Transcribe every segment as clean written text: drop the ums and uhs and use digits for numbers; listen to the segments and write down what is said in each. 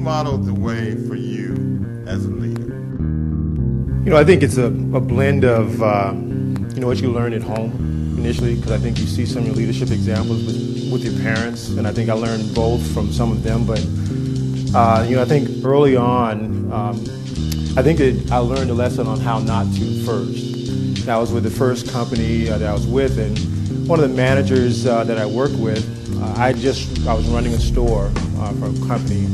modeled the way for you as a leader? You know, I think it's a blend of, you know, what you learn at home initially, because I think you see some of your leadership examples with your parents, and I think I learned both from some of them. But, you know, I think early on, I think that I learned a lesson on how not to first. That was with the first company that I was with, and one of the managers that I worked with, I was running a store for a company,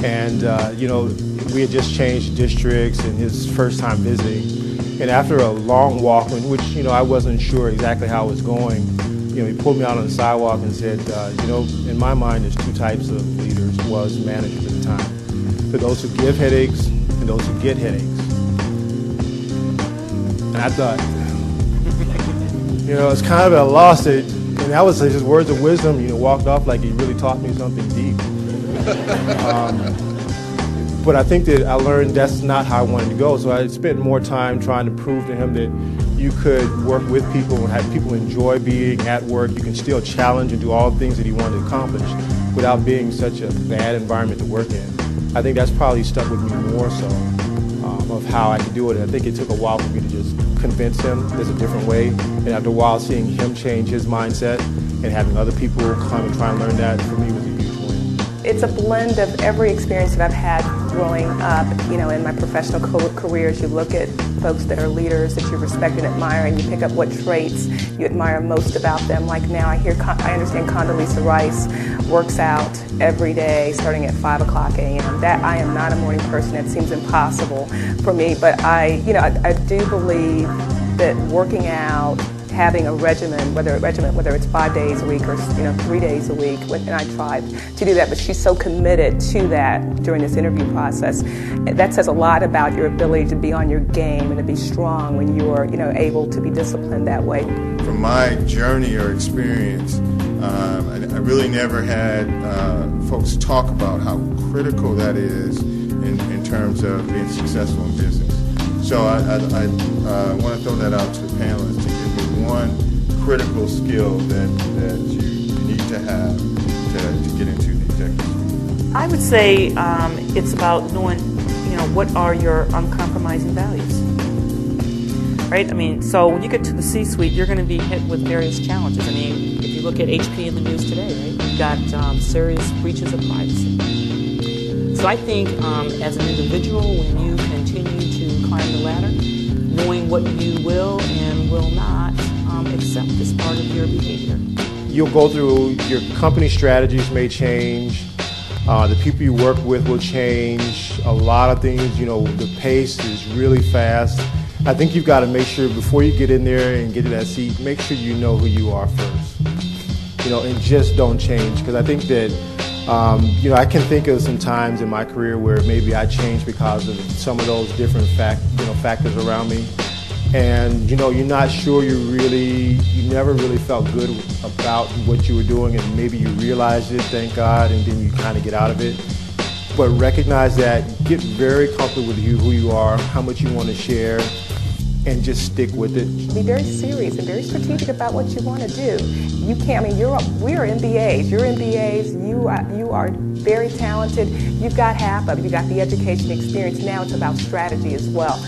and you know, we had just changed districts and his first time visiting, and after a long walk in which, you know, I wasn't sure exactly how it was going, you know, he pulled me out on the sidewalk and said, you know, in my mind there's two types of leaders, was managers at the time. For those who give headaches and those who get headaches. And I thought, you know, it's kind of a loss, and that was his words of wisdom. You know, walked off like he really taught me something deep. But I think that I learned that's not how I wanted to go. So I spent more time trying to prove to him that you could work with people and have people enjoy being at work. You can still challenge and do all the things that he wanted to accomplish without being such a bad environment to work in. I think that's probably stuck with me more so of how I could do it. And I think it took a while for me to just convince him there's a different way. And after a while, seeing him change his mindset and having other people come and try and learn that, for me was a huge win. It's a blend of every experience that I've had growing up, you know, in my professional careers. You look at folks that are leaders that you respect and admire, and you pick up what traits you admire most about them. Like now I understand Condoleezza Rice works out every day starting at 5 o'clock a.m. That I am not a morning person. That seems impossible for me, but I do believe that working out, having a regimen, whether it's 5 days a week or 3 days a week, and I tried to do that, but she's so committed to that during this interview process. That says a lot about your ability to be on your game and to be strong when you are able to be disciplined that way. From my journey or experience, I really never had folks talk about how critical that is in terms of being successful in business. So I want to throw that out to the panelists to give me one critical skill that you need to have to get into the executive suite. I would say it's about knowing, what are your uncompromising values, right? I mean, so when you get to the C-suite, you're going to be hit with various challenges. I mean, if you look at HP in the news today, right, you've got serious breaches of privacy. So I think as an individual, when you continue to climb the ladder, knowing what you will and will not accept as part of your behavior. You'll go through, your company strategies may change, the people you work with will change, a lot of things, the pace is really fast. I think you've got to make sure before you get in there and get to that seat, make sure you know who you are first, and just don't change, because I think that I can think of some times in my career where maybe I changed because of some of those different factors around me. And you're not sure you never really felt good about what you were doing, and maybe you realized it, thank God, and then you kind of get out of it. But recognize that, get very comfortable with who you are, how much you want to share, and just stick with it. Be very serious and very strategic about what you want to do. You can't, we're MBAs, you're MBAs, you are very talented, you've got half of it, you got the education experience, now it's about strategy as well.